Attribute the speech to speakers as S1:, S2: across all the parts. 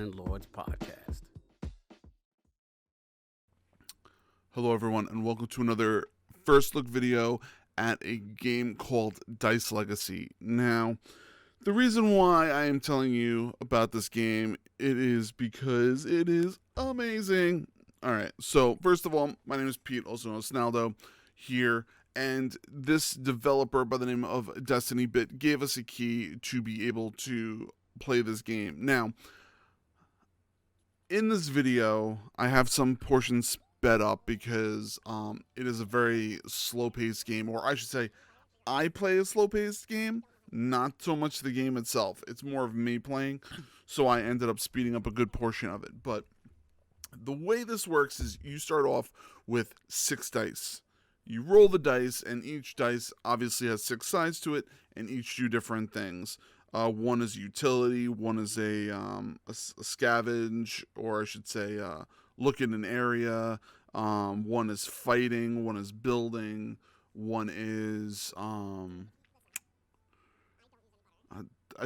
S1: Landlords Podcast.
S2: Hello everyone, and welcome to another first look video at a game called Dice Legacy. Now, the reason why I am telling you about this game, it is because it is amazing. Alright, so first of all, my name is Pete, also known as Snalydo, here, and this developer by the name of Destiny Bit gave us a key to be able to play this game. Now, in this video, I have some portions sped up because it is a very slow-paced game, or I should say, I play a slow-paced game, not so much the game itself. It's more of me playing, so I ended up speeding up a good portion of it. But the way this works is you start off with 6 dice. You roll the dice, and each dice obviously has 6 sides to it, and each do different things. One is utility, one is a scavenge, or I should say look in an area. One is fighting, one is building, one is I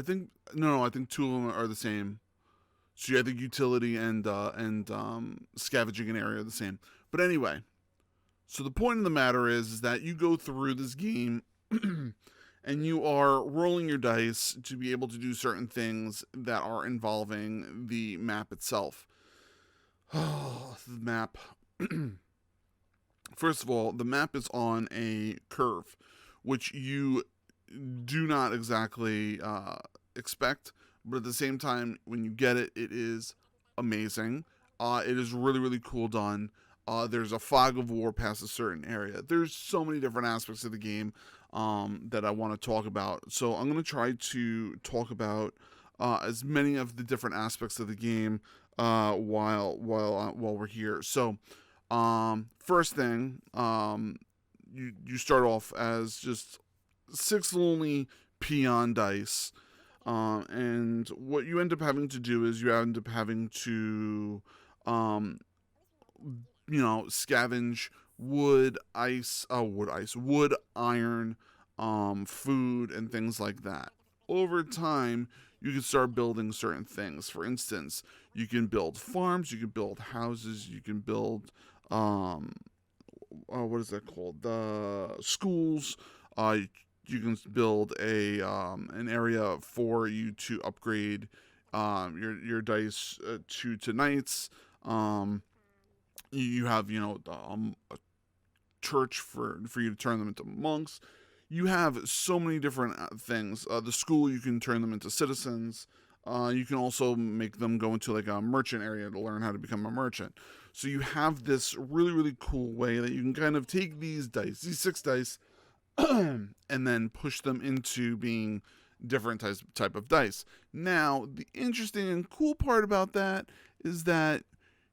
S2: think two of them are the same. So yeah, I think utility and scavenging an area are the same. But anyway, so the point of the matter is that you go through this game and you are rolling your dice to be able to do certain things that are involving the map itself. Oh, the map. First of all, the map is on a curve, which you do not exactly expect, but at the same time, when you get it, it is amazing. It is really, really cool done. There's a fog of war past a certain area. There's so many different aspects of the game that I want to talk about. So I'm going to try to talk about as many of the different aspects of the game while we're here. So first thing, you start off as just 6 lonely peon dice. And what you end up having to do is you end up having to scavenge wood, iron, food, and things like that. Over time, you can start building certain things. For instance, you can build farms, you can build houses, you can build, what is that called? The schools. You can build an area for you to upgrade your dice to knights. You have a church for you to turn them into monks. You have so many different things. The school, you can turn them into citizens. You can also make them go into like a merchant area to learn how to become a merchant. So you have this really, really cool way that you can kind of take these 6 dice, and then push them into being different type of dice. Now, the interesting and cool part about that is that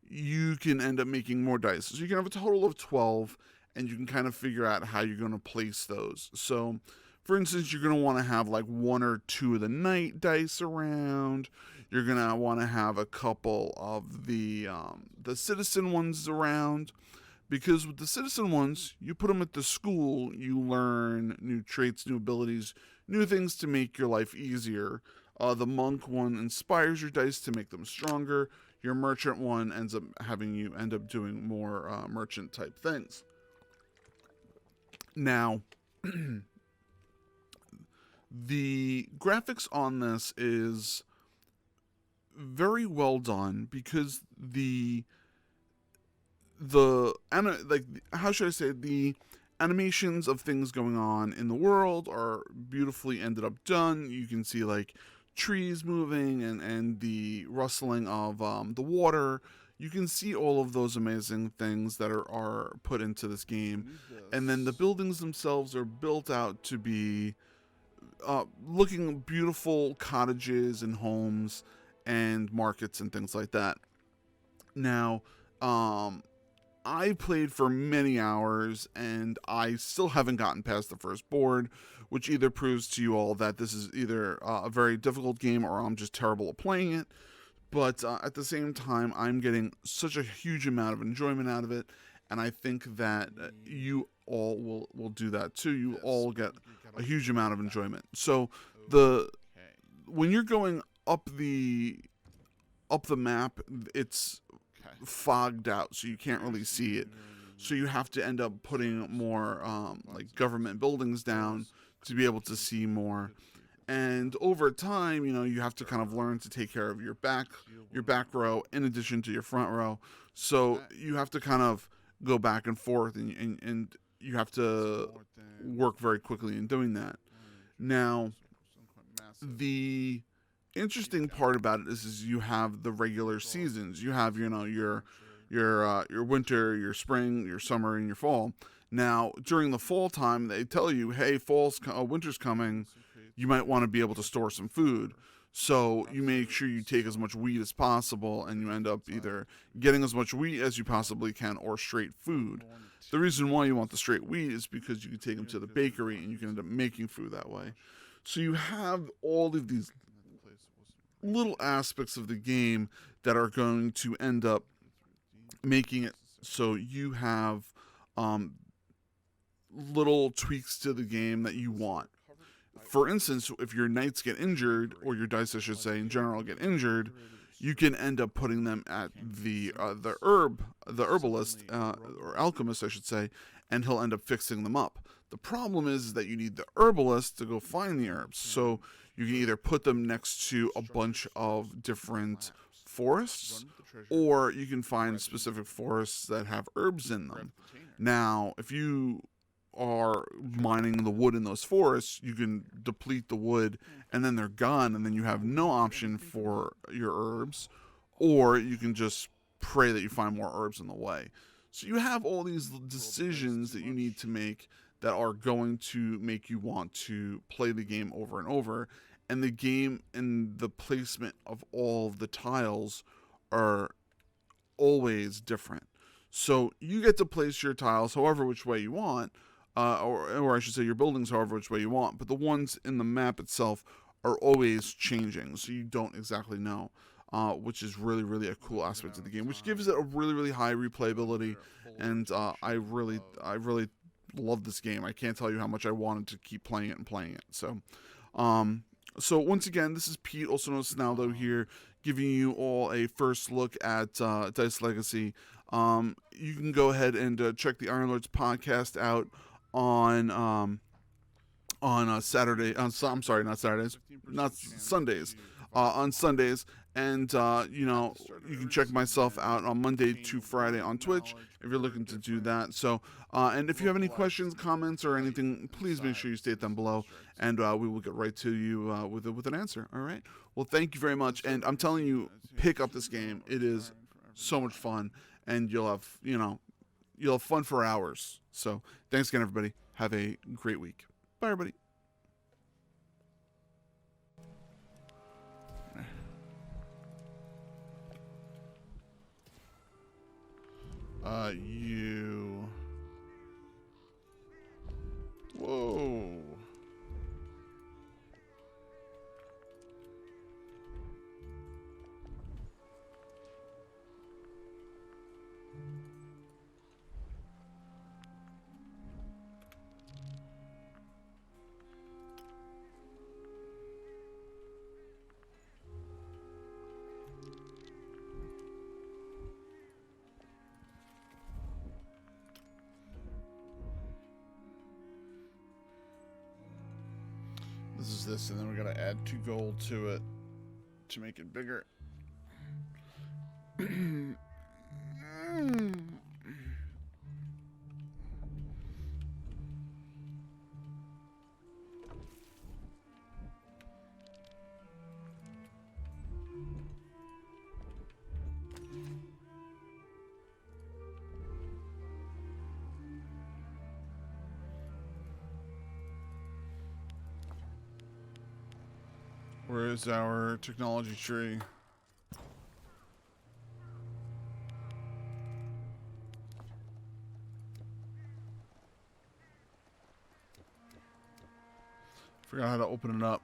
S2: you can end up making more dice. So you can have a total of 12, and you can kind of figure out how you're going to place those. So, for instance, you're going to want to have like 1 or 2 of the knight dice around. You're going to want to have a couple of the citizen ones around. Because with the citizen ones, you put them at the school, you learn new traits, new abilities, new things to make your life easier. The monk one inspires your dice to make them stronger. Your merchant one ends up having you end up doing more merchant type things. Now, the graphics on this is very well done because the animations of things going on in the world are beautifully ended up done. You can see like trees moving and the rustling of the water. You can see all of those amazing things that are put into this game. And then the buildings themselves are built out to be looking beautiful cottages and homes and markets and things like that. Now, I played for many hours, and I still haven't gotten past the first board, which either proves to you all that this is either a very difficult game or I'm just terrible at playing it. But at the same time, I'm getting such a huge amount of enjoyment out of it, and I think that you all will do that too. You all get a huge amount of enjoyment. So when you're going up the up the map, it's fogged out, so you can't really see it. So you have to end up putting more like government buildings down to be able to see more. And over time, you have to kind of learn to take care of your back row in addition to your front row. So you have to kind of go back and forth, and you have to work very quickly in doing that. Now, the interesting part about it is you have the regular seasons. You have your winter, your spring, your summer, and your fall. Now, during the fall time, they tell you, hey, winter's coming. You might want to be able to store some food. So you make sure you take as much wheat as possible, and you end up either getting as much wheat as you possibly can or straight food. The reason why you want the straight wheat is because you can take them to the bakery and you can end up making food that way. So you have all of these little aspects of the game that are going to end up making it so you have little tweaks to the game that you want. For instance, if your knights get injured, or your dice, I should say, in general, get injured, you can end up putting them at the herbalist, or alchemist, I should say, and he'll end up fixing them up. The problem is that you need the herbalist to go find the herbs. So you can either put them next to a bunch of different forests, or you can find specific forests that have herbs in them. Now, if you are mining the wood in those forests, you can deplete the wood and then they're gone, and then you have no option for your herbs, or you can just pray that you find more herbs in the way. So you have all these decisions that you need to make that are going to make you want to play the game over and over, and the game and the placement of all of the tiles are always different. So you get to place your tiles however which way you want, or I should say your buildings however which way you want, but the ones in the map itself are always changing, so you don't exactly know, which is really, really a cool aspect of the game, which gives it a really, really high replayability, and I really love this game. I can't tell you how much I wanted to keep playing it. So once again, this is Pete, also known as Snalydo here, giving you all a first look at Dice Legacy. You can go ahead and check the Iron Lords podcast out on Saturday. I'm sorry, not Saturdays, not Sundays. On Sundays, and you can check myself out on Monday to Friday on Twitch if you're looking to do that. So, and if you have any questions, comments, or anything, please make sure you state them below, and we will get right to you with an answer. All right. Well, thank you very much, and I'm telling you, pick up this game. It is so much fun, and you'll have fun for hours. So, thanks again, everybody. Have a great week. Bye, everybody. Whoa. This is this, and then we gotta add 2 gold to it to make it bigger. Where is our technology tree? Forgot how to open it up.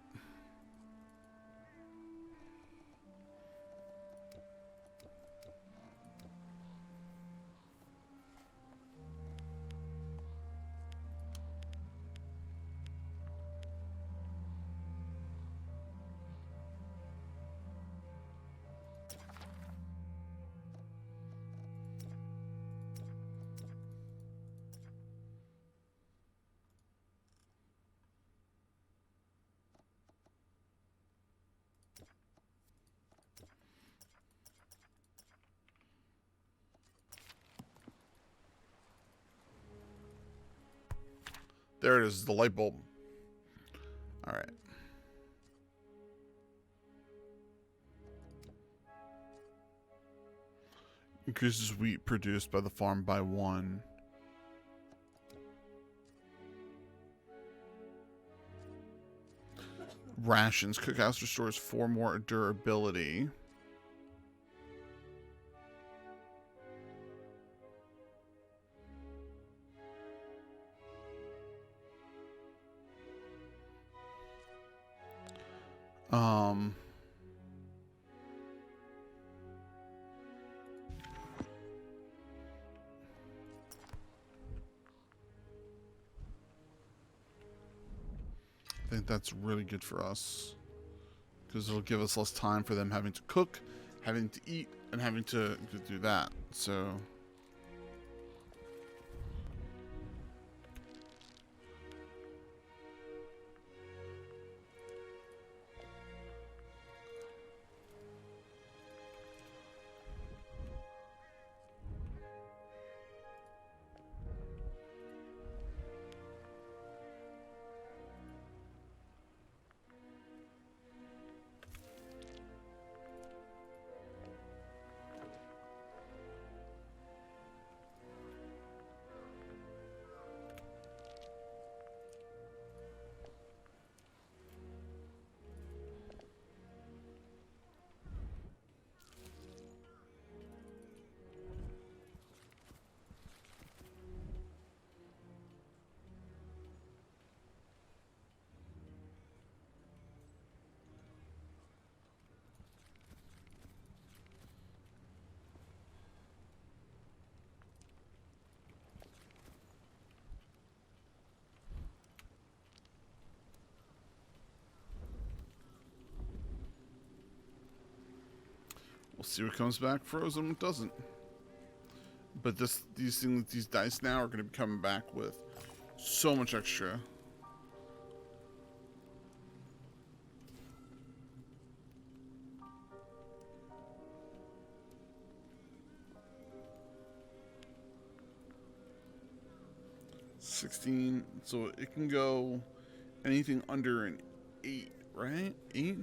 S2: There it is, the light bulb. All right. Increases wheat produced by the farm by 1. Rations. Cookhouse restores 4 more durability. I think that's really good for us, because it'll give us less time for them having to cook, having to eat, and having to do that. So we'll see what comes back frozen, what doesn't. But these dice now are going to be coming back with so much extra. $16, so it can go anything under an 8, right? 8?